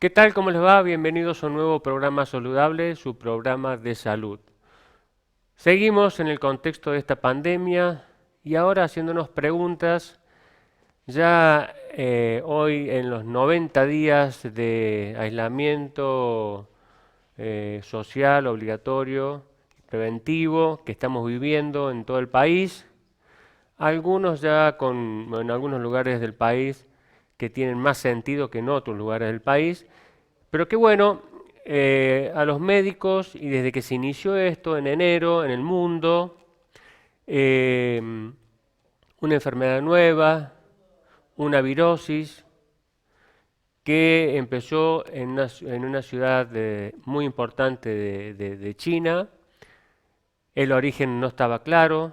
¿Qué tal? ¿Cómo les va? Bienvenidos a un nuevo programa saludable, su programa de salud. Seguimos en el contexto de esta pandemia y ahora haciéndonos preguntas, ya hoy en los 90 días de aislamiento social, obligatorio, preventivo que estamos viviendo en todo el país, algunos ya en algunos lugares del país que tienen más sentido que en otros lugares del país. Pero qué bueno, a los médicos, y desde que se inició esto en enero en el mundo, eh, una enfermedad nueva, una virosis, que empezó en una ciudad muy importante de China. El origen no estaba claro,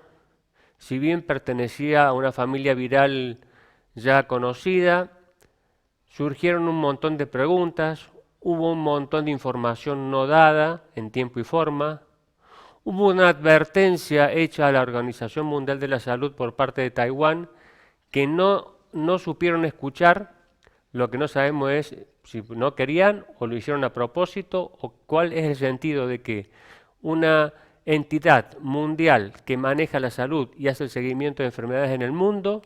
si bien pertenecía a una familia viral ya conocida, surgieron un montón de preguntas, hubo un montón de información no dada en tiempo y forma, hubo una advertencia hecha a la Organización Mundial de la Salud por parte de Taiwán que no supieron escuchar. Lo que no sabemos es si no querían o lo hicieron a propósito o cuál es el sentido de que una entidad mundial que maneja la salud y hace el seguimiento de enfermedades en el mundo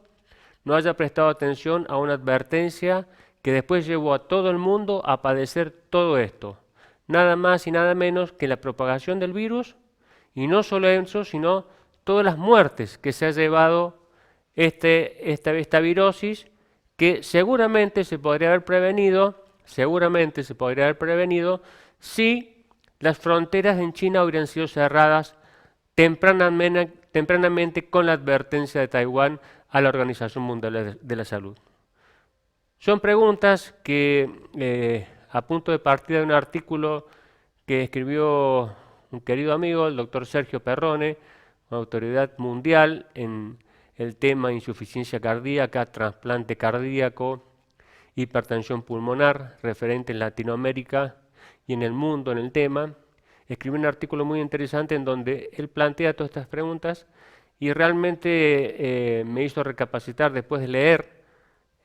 no haya prestado atención a una advertencia que después llevó a todo el mundo a padecer todo esto. Nada más y nada menos que la propagación del virus, y no solo eso, sino todas las muertes que se ha llevado esta virosis, que seguramente se podría haber prevenido si las fronteras en China hubieran sido cerradas tempranamente con la advertencia de Taiwán a la Organización Mundial de la Salud. Son preguntas que, a punto de partida de un artículo que escribió un querido amigo, el doctor Sergio Perrone, una autoridad mundial en el tema insuficiencia cardíaca, trasplante cardíaco, hipertensión pulmonar, referente en Latinoamérica y en el mundo en el tema. Escribió un artículo muy interesante en donde él plantea todas estas preguntas y realmente me hizo recapacitar después de leer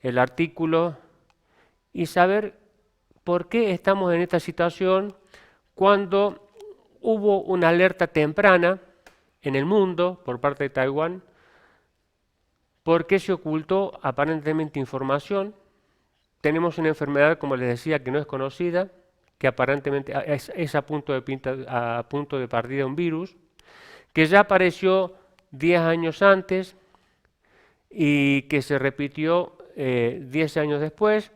el artículo y saber por qué estamos en esta situación cuando hubo una alerta temprana en el mundo por parte de Taiwán, por qué se ocultó aparentemente información. Tenemos una enfermedad, como les decía, que no es conocida, que aparentemente es a punto de partida un virus, que ya apareció 10 años antes y que se repitió 10 años después.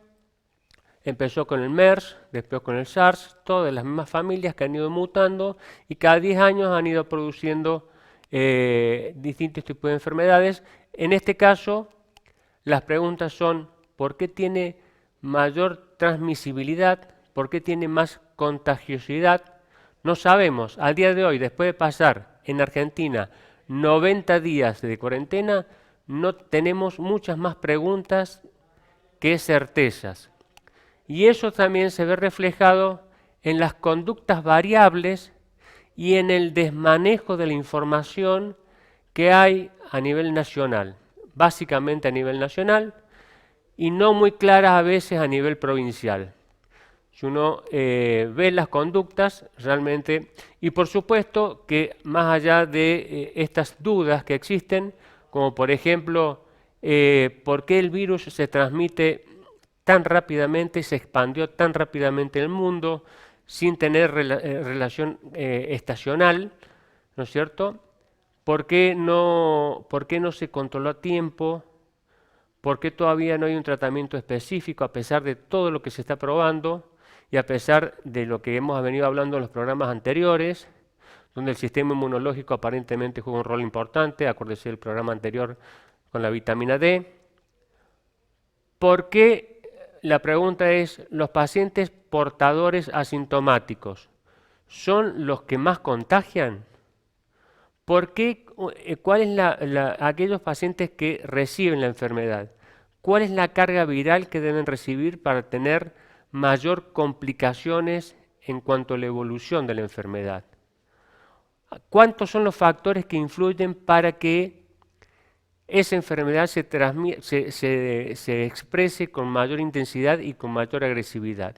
Empezó con el MERS, después con el SARS, todas las mismas familias que han ido mutando y cada 10 años han ido produciendo distintos tipos de enfermedades. En este caso, las preguntas son: ¿por qué tiene mayor transmisibilidad? ¿Por qué tiene más contagiosidad? No sabemos. Al día de hoy, después de pasar en Argentina 90 días de cuarentena, no tenemos muchas más preguntas que certezas. Y eso también se ve reflejado en las conductas variables y en el desmanejo de la información que hay a nivel nacional, básicamente a nivel nacional, y no muy claras a veces a nivel provincial. Si uno ve las conductas realmente, y por supuesto que más allá de estas dudas que existen, como por ejemplo, por qué el virus se transmite tan rápidamente, se expandió tan rápidamente en el mundo sin tener relación estacional, ¿no es cierto? ¿Por qué no se controló a tiempo? ¿Por qué todavía no hay un tratamiento específico a pesar de todo lo que se está probando y a pesar de lo que hemos venido hablando en los programas anteriores, donde el sistema inmunológico aparentemente juega un rol importante? Acuérdese del programa anterior con la vitamina D. ¿Por qué? La pregunta es: ¿los pacientes portadores asintomáticos son los que más contagian? ¿Por qué? ¿Cuál es aquellos pacientes que reciben la enfermedad? ¿Cuál es la carga viral que deben recibir para tener mayor complicaciones en cuanto a la evolución de la enfermedad? ¿Cuántos son los factores que influyen para que esa enfermedad se exprese con mayor intensidad y con mayor agresividad?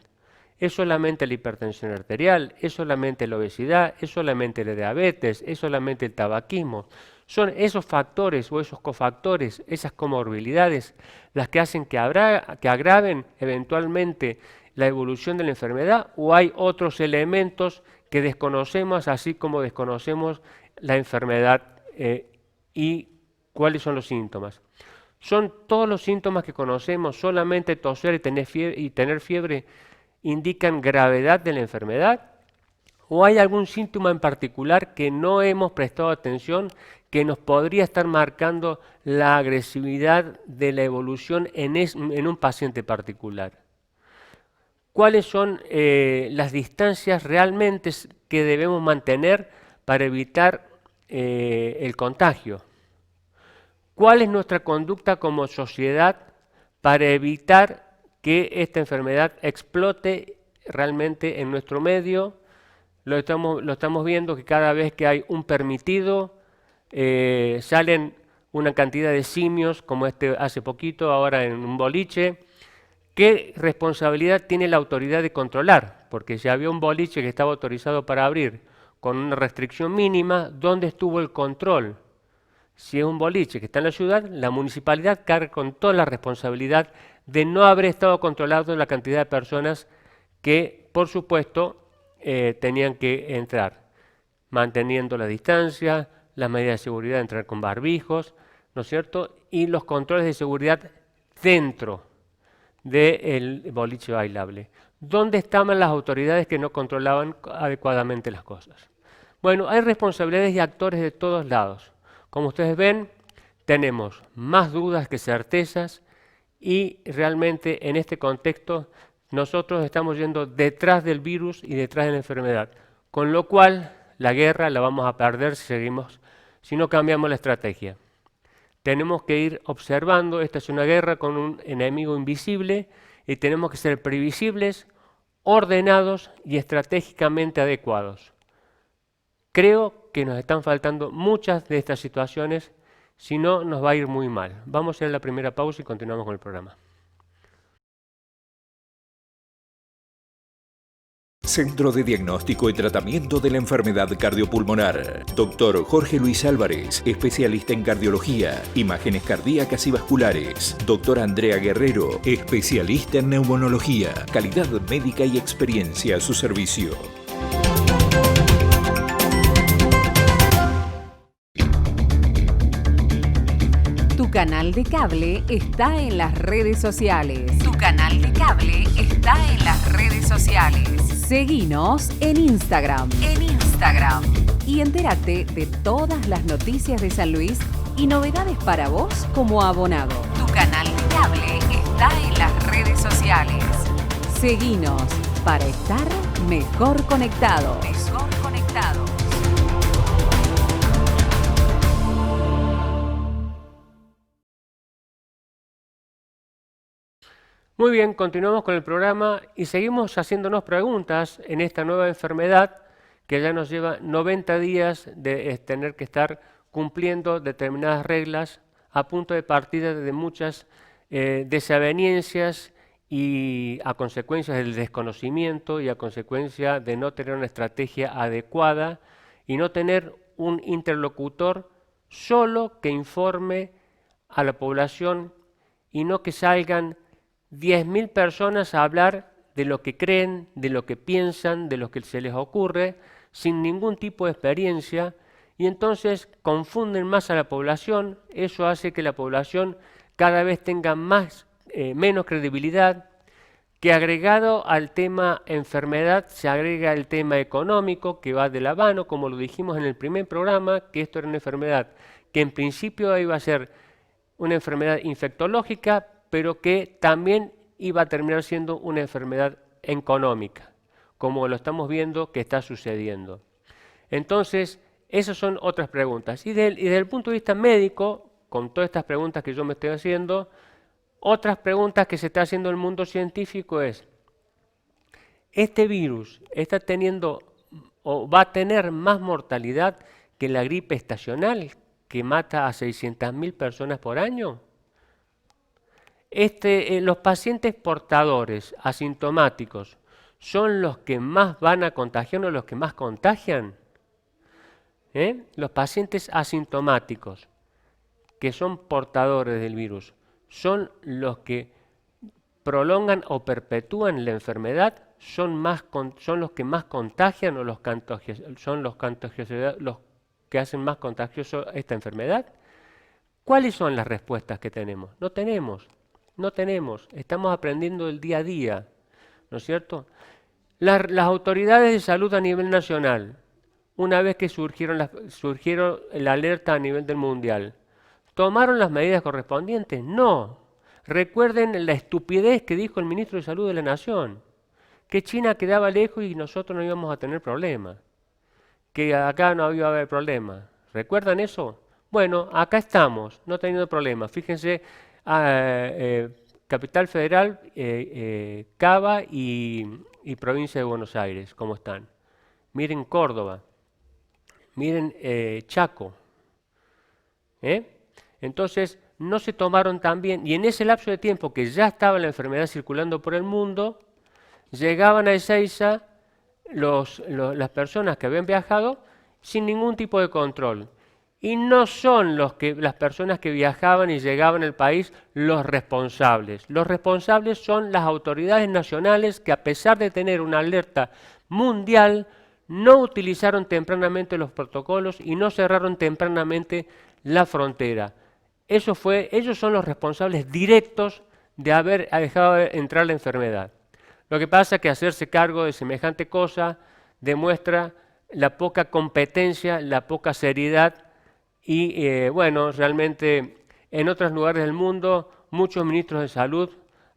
¿Es solamente la hipertensión arterial? ¿Es solamente la obesidad? ¿Es solamente la diabetes? ¿Es solamente el tabaquismo? Son esos factores o esos cofactores, esas comorbilidades, las que hacen que agraven eventualmente la evolución de la enfermedad, o hay otros elementos que desconocemos, así como desconocemos la enfermedad y cuáles son los síntomas. ¿Son todos los síntomas que conocemos, solamente toser y tener fiebre, indican gravedad de la enfermedad? ¿O hay algún síntoma en particular que no hemos prestado atención que nos podría estar marcando la agresividad de la evolución en un paciente particular? ¿Cuáles son las distancias realmente que debemos mantener para evitar el contagio? ¿Cuál es nuestra conducta como sociedad para evitar que esta enfermedad explote realmente en nuestro medio? Lo estamos viendo que cada vez que hay un permitido, salen una cantidad de simios, como hace poquito, ahora en un boliche. ¿Qué responsabilidad tiene la autoridad de controlar? Porque si había un boliche que estaba autorizado para abrir con una restricción mínima, ¿dónde estuvo el control? Si es un boliche que está en la ciudad, la municipalidad carga con toda la responsabilidad de no haber estado controlando la cantidad de personas que, por supuesto, tenían que entrar, manteniendo la distancia, las medidas de seguridad, entrar con barbijos, ¿no es cierto? Y los controles de seguridad dentro del boliche bailable. ¿Dónde estaban las autoridades que no controlaban adecuadamente las cosas? Bueno, hay responsabilidades y actores de todos lados. Como ustedes ven, tenemos más dudas que certezas y realmente en este contexto nosotros estamos yendo detrás del virus y detrás de la enfermedad, con lo cual la guerra la vamos a perder si no cambiamos la estrategia. Tenemos que ir observando, esta es una guerra con un enemigo invisible y tenemos que ser previsibles, ordenados y estratégicamente adecuados. Creo que nos están faltando muchas de estas situaciones, si no nos va a ir muy mal. Vamos a hacer la primera pausa y continuamos con el programa. Centro de Diagnóstico y Tratamiento de la Enfermedad Cardiopulmonar. Dr. Jorge Luis Álvarez, especialista en cardiología, imágenes cardíacas y vasculares. Dr. Andrea Guerrero, especialista en neumonología, calidad médica y experiencia a su servicio. Tu canal de cable está en las redes sociales. Tu canal de cable está en las redes sociales. Seguinos en Instagram. Y entérate de todas las noticias de San Luis y novedades para vos como abonado. Tu canal de cable está en las redes sociales. Seguinos para estar mejor conectados. Muy bien, continuamos con el programa y seguimos haciéndonos preguntas en esta nueva enfermedad que ya nos lleva 90 días de tener que estar cumpliendo determinadas reglas a punto de partida de muchas desavenencias y a consecuencia del desconocimiento y a consecuencia de no tener una estrategia adecuada y no tener un interlocutor solo que informe a la población y no que salgan 10.000 personas a hablar de lo que creen, de lo que piensan, de lo que se les ocurre, sin ningún tipo de experiencia, y entonces confunden más a la población. Eso hace que la población cada vez tenga menos credibilidad, que agregado al tema enfermedad se agrega el tema económico que va de la mano, como lo dijimos en el primer programa, que esto era una enfermedad que en principio iba a ser una enfermedad infectológica, pero que también iba a terminar siendo una enfermedad económica, como lo estamos viendo que está sucediendo. Entonces, esas son otras preguntas. Y desde el punto de vista médico, con todas estas preguntas que yo me estoy haciendo, otras preguntas que se está haciendo el mundo científico es, ¿este virus está teniendo o va a tener más mortalidad que la gripe estacional, que mata a 600.000 personas por año? Los pacientes portadores asintomáticos son los que más van a contagiarnos, los que más contagian. Los pacientes asintomáticos, que son portadores del virus, son los que prolongan o perpetúan la enfermedad, son los que más contagian o son los que hacen más contagioso esta enfermedad. ¿Cuáles son las respuestas que tenemos? No tenemos, estamos aprendiendo el día a día, ¿no es cierto? Las autoridades de salud a nivel nacional, una vez que surgieron la alerta a nivel del mundial, ¿tomaron las medidas correspondientes? No. Recuerden la estupidez que dijo el ministro de Salud de la Nación, que China quedaba lejos y nosotros no íbamos a tener problemas, que acá no iba a haber problemas. ¿Recuerdan eso? Bueno, acá estamos, no teniendo problemas. Fíjense, Capital Federal, Cava y Provincia de Buenos Aires, ¿cómo están? Miren Córdoba, miren Chaco. Entonces, no se tomaron tan bien, y en ese lapso de tiempo que ya estaba la enfermedad circulando por el mundo, llegaban a Ezeiza las personas que habían viajado sin ningún tipo de control. Y no son las personas que viajaban y llegaban al país los responsables. Los responsables son las autoridades nacionales que, a pesar de tener una alerta mundial, no utilizaron tempranamente los protocolos y no cerraron tempranamente la frontera. Ellos son los responsables directos de haber dejado entrar la enfermedad. Lo que pasa es que hacerse cargo de semejante cosa demuestra la poca competencia, la poca seriedad y, realmente en otros lugares del mundo muchos ministros de salud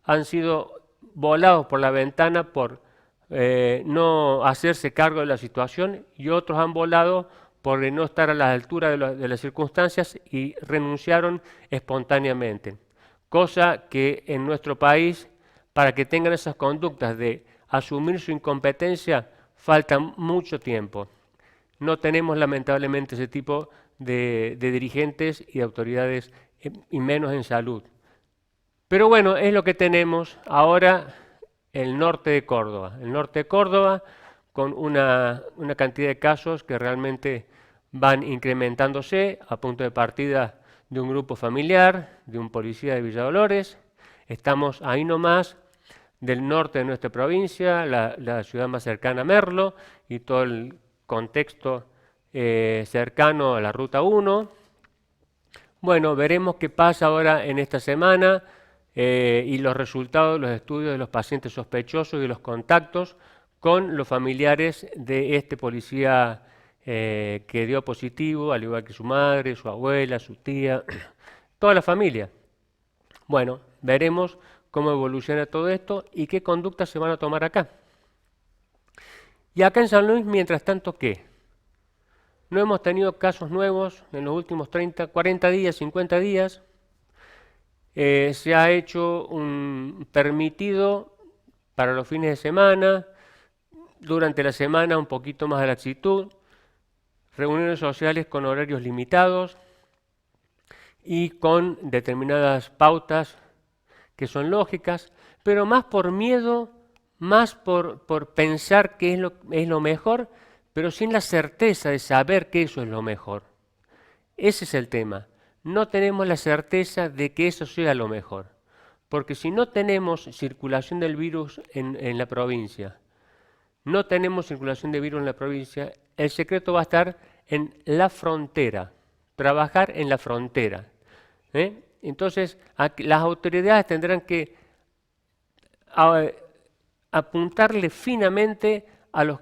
han sido volados por la ventana por no hacerse cargo de la situación y otros han volado por no estar a la altura de las circunstancias y renunciaron espontáneamente. Cosa que en nuestro país, para que tengan esas conductas de asumir su incompetencia, falta mucho tiempo. No tenemos lamentablemente ese tipo de dirigentes y de autoridades, y menos en salud. Pero bueno, es lo que tenemos ahora el norte de Córdoba. El norte de Córdoba con una cantidad de casos que realmente van incrementándose a punto de partida de un grupo familiar, de un policía de Villa Dolores. Estamos ahí nomás del norte de nuestra provincia, la ciudad más cercana a Merlo y todo el contexto cercano a la Ruta 1. Bueno, veremos qué pasa ahora en esta semana y los resultados de los estudios de los pacientes sospechosos y de los contactos con los familiares de este policía que dio positivo, al igual que su madre, su abuela, su tía, toda la familia. Bueno, veremos cómo evoluciona todo esto y qué conductas se van a tomar acá. Y acá en San Luis, mientras tanto, ¿qué? No hemos tenido casos nuevos en los últimos 30, 40 días, 50 días. Se ha hecho un permitido para los fines de semana, durante la semana un poquito más de laxitud, reuniones sociales con horarios limitados y con determinadas pautas que son lógicas, pero más por miedo, más por pensar que es lo mejor, pero sin la certeza de saber que eso es lo mejor. Ese es el tema. No tenemos la certeza de que eso sea lo mejor, porque si no tenemos circulación del virus en la provincia, no tenemos circulación de virus en la provincia, el secreto va a estar en la frontera, trabajar en la frontera. Entonces, las autoridades tendrán que apuntarle finamente,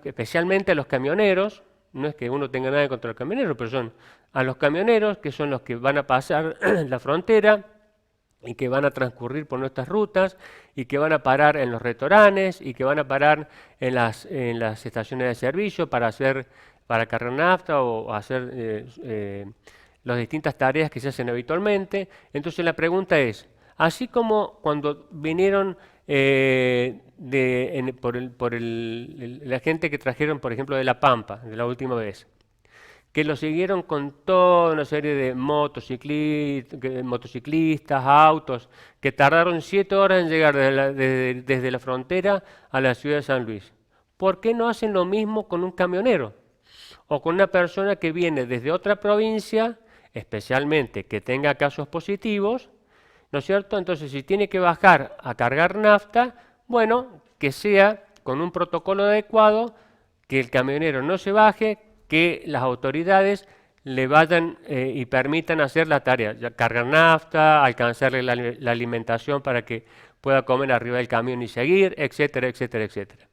especialmente a los camioneros. No es que uno tenga nada contra los camioneros, pero son a los camioneros, que son los que van a pasar la frontera y que van a transcurrir por nuestras rutas y que van a parar en los restaurantes y que van a parar en las estaciones de servicio para cargar nafta o hacer las distintas tareas que se hacen habitualmente. Entonces la pregunta es, así como cuando vinieron la gente que trajeron, por ejemplo, de La Pampa, de la última vez, que lo siguieron con toda una serie de motociclistas, autos, que tardaron 7 horas en llegar desde la frontera a la ciudad de San Luis. ¿Por qué no hacen lo mismo con un camionero? O con una persona que viene desde otra provincia, especialmente que tenga casos positivos, ¿no es cierto? Entonces, si tiene que bajar a cargar nafta, bueno, que sea con un protocolo adecuado, que el camionero no se baje, que las autoridades le vayan y permitan hacer la tarea, cargar nafta, alcanzarle la alimentación para que pueda comer arriba del camión y seguir, etcétera, etcétera, etcétera.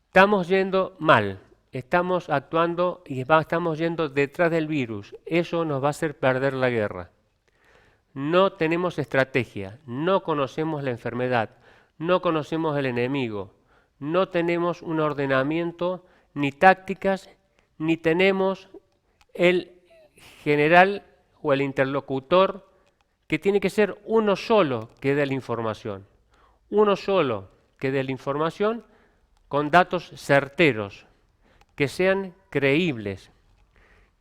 Estamos yendo mal, estamos actuando y estamos yendo detrás del virus. Eso nos va a hacer perder la guerra. No tenemos estrategia, no conocemos la enfermedad, no conocemos el enemigo, no tenemos un ordenamiento ni tácticas, ni tenemos el general o el interlocutor que tiene que ser uno solo que dé la información. Uno solo que dé la información con datos certeros, que sean creíbles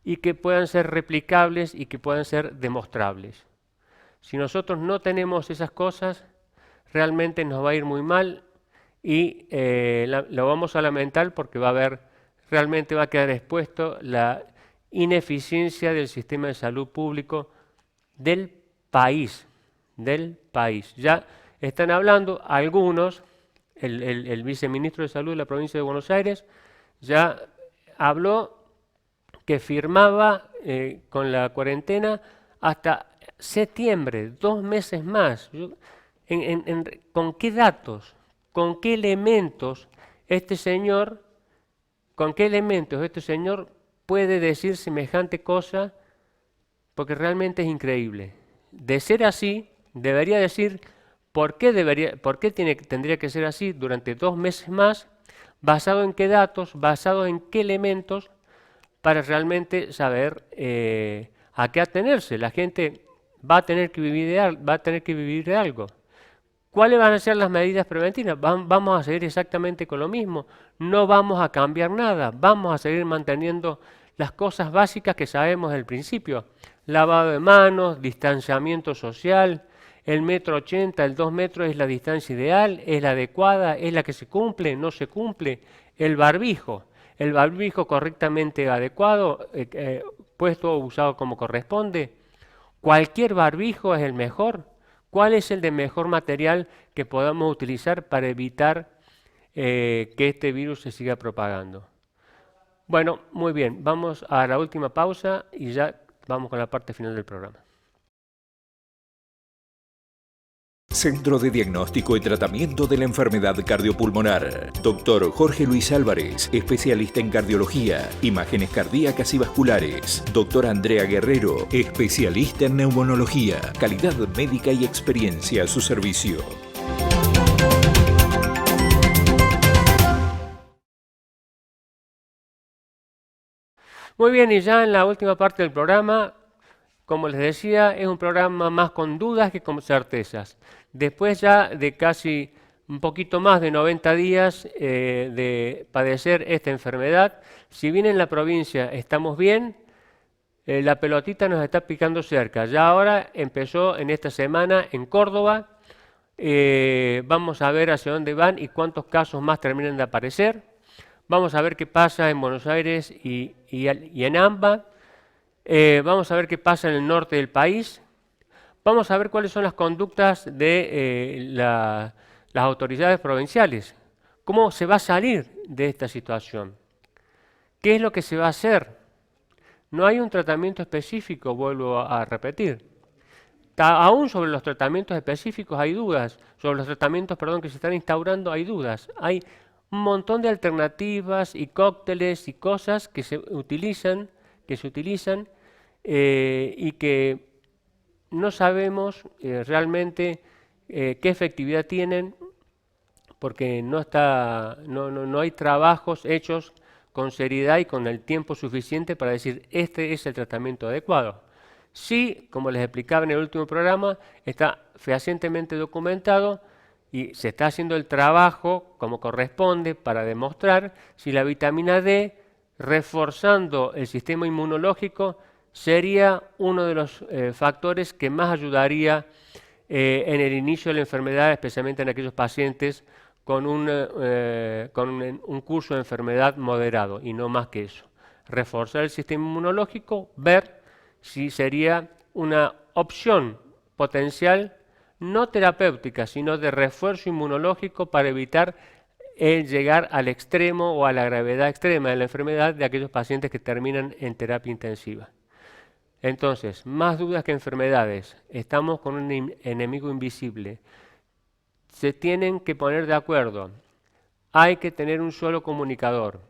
y que puedan ser replicables y que puedan ser demostrables. Si nosotros no tenemos esas cosas, realmente nos va a ir muy mal y lo vamos a lamentar porque realmente va a quedar expuesto la ineficiencia del sistema de salud público del país. Ya están hablando algunos, el viceministro de Salud de la provincia de Buenos Aires ya habló que firmaba con la cuarentena hasta septiembre, 2 meses más. ¿Con qué datos, con qué elementos este señor puede decir semejante cosa? Porque realmente es increíble. De ser así, debería decir por qué tendría que ser así durante 2 meses más, basado en qué datos, basado en qué elementos, para realmente saber a qué atenerse. La gente va a tener que vivir de algo. ¿Cuáles van a ser las medidas preventivas? Vamos a seguir exactamente con lo mismo. No vamos a cambiar nada. Vamos a seguir manteniendo las cosas básicas que sabemos del principio. Lavado de manos, distanciamiento social, el 1,80 m, el 2 metros es la distancia ideal, es la adecuada, es la que se cumple, no se cumple. El barbijo correctamente adecuado, puesto o usado como corresponde. Cualquier barbijo es el mejor. ¿Cuál es el de mejor material que podamos utilizar para evitar que este virus se siga propagando? Bueno, muy bien, vamos a la última pausa y ya vamos con la parte final del programa. Centro de Diagnóstico y Tratamiento de la Enfermedad Cardiopulmonar. Dr. Jorge Luis Álvarez, especialista en cardiología, imágenes cardíacas y vasculares. Dr. Andrea Guerrero, especialista en neumonología. Calidad médica y experiencia a su servicio. Muy bien, y ya en la última parte del programa, como les decía, es un programa más con dudas que con certezas. Después ya de casi un poquito más de 90 días de padecer esta enfermedad, si bien en la provincia estamos bien, la pelotita nos está picando cerca. Ya ahora empezó en esta semana en Córdoba, vamos a ver hacia dónde van y cuántos casos más terminan de aparecer. Vamos a ver qué pasa en Buenos Aires y en AMBA. Vamos a ver qué pasa en el norte del país. Vamos a ver cuáles son las conductas de las autoridades provinciales. ¿Cómo se va a salir de esta situación? ¿Qué es lo que se va a hacer? No hay un tratamiento específico, vuelvo a repetir. Aún sobre los tratamientos específicos hay dudas. Sobre los tratamientos, que se están instaurando hay dudas. Hay un montón de alternativas y cócteles y cosas que se utilizan y que no sabemos realmente qué efectividad tienen, porque no hay trabajos hechos con seriedad y con el tiempo suficiente para decir este es el tratamiento adecuado. Sí, como les explicaba en el último programa, está fehacientemente documentado y se está haciendo el trabajo como corresponde para demostrar si la vitamina D reforzando el sistema inmunológico sería uno de los factores que más ayudaría en el inicio de la enfermedad, especialmente en aquellos pacientes con un curso de enfermedad moderado y no más que eso. Reforzar el sistema inmunológico, ver si sería una opción potencial, no terapéutica, sino de refuerzo inmunológico para evitar llegar al extremo o a la gravedad extrema de la enfermedad de aquellos pacientes que terminan en terapia intensiva. Entonces, más dudas que enfermedades, estamos con un enemigo invisible. Se tienen que poner de acuerdo, hay que tener un solo comunicador,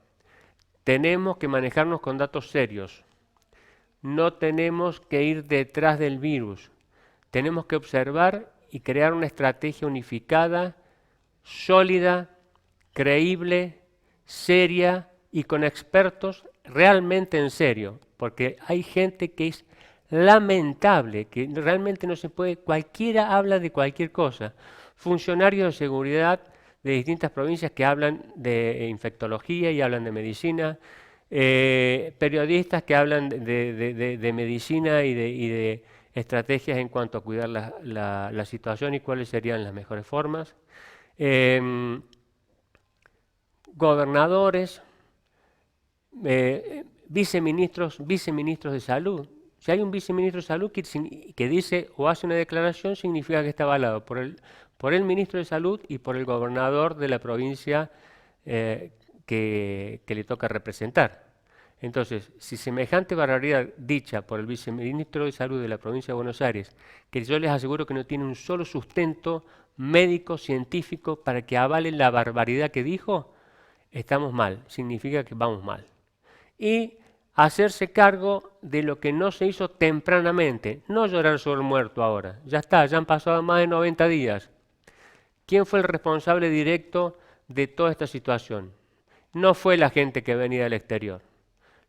tenemos que manejarnos con datos serios, no tenemos que ir detrás del virus, tenemos que observar y crear una estrategia unificada, sólida, creíble, seria y con expertos realmente en serio, porque hay gente que es lamentable, que realmente no se puede, cualquiera habla de cualquier cosa. Funcionarios de seguridad de distintas provincias que hablan de infectología y hablan de medicina, periodistas que hablan de medicina y de estrategias en cuanto a cuidar la situación y cuáles serían las mejores formas. Gobernadores, viceministros de salud. Si hay un viceministro de salud que dice o hace una declaración, significa que está avalado por el ministro de salud y por el gobernador de la provincia que le toca representar. Entonces, si semejante barbaridad dicha por el viceministro de salud de la provincia de Buenos Aires, que yo les aseguro que no tiene un solo sustento médico, científico, para que avalen la barbaridad que dijo, estamos mal, significa que vamos mal. Y hacerse cargo de lo que no se hizo tempranamente, no llorar sobre el muerto ahora, ya está, ya han pasado más de 90 días. ¿Quién fue el responsable directo de toda esta situación? No fue la gente que venía del exterior.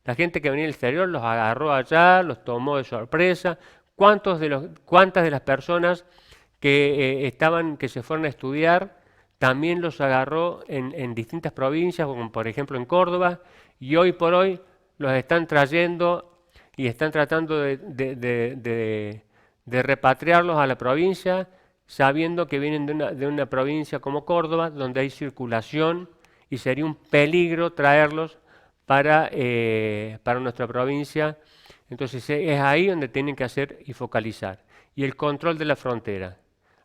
La gente que venía del exterior los agarró allá, los tomó de sorpresa. ¿Cuántas de las personas que se fueron a estudiar también los agarró en distintas provincias, como por ejemplo en Córdoba, y hoy por hoy los están trayendo y están tratando de repatriarlos a la provincia, sabiendo que vienen de una provincia como Córdoba, donde hay circulación y sería un peligro traerlos para nuestra provincia. Entonces es ahí donde tienen que hacer y focalizar. Y el control de la frontera.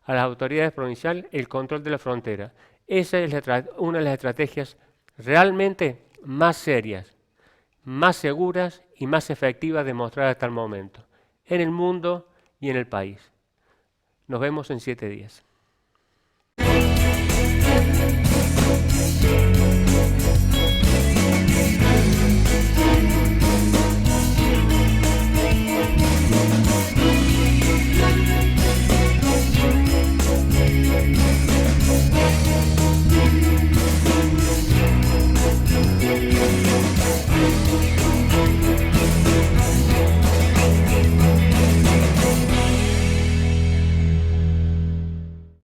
A las autoridades provinciales, el control de la frontera. Esa es una de las estrategias realmente más serias, más seguras y más efectivas demostradas hasta el momento, en el mundo y en el país. Nos vemos en 7 días.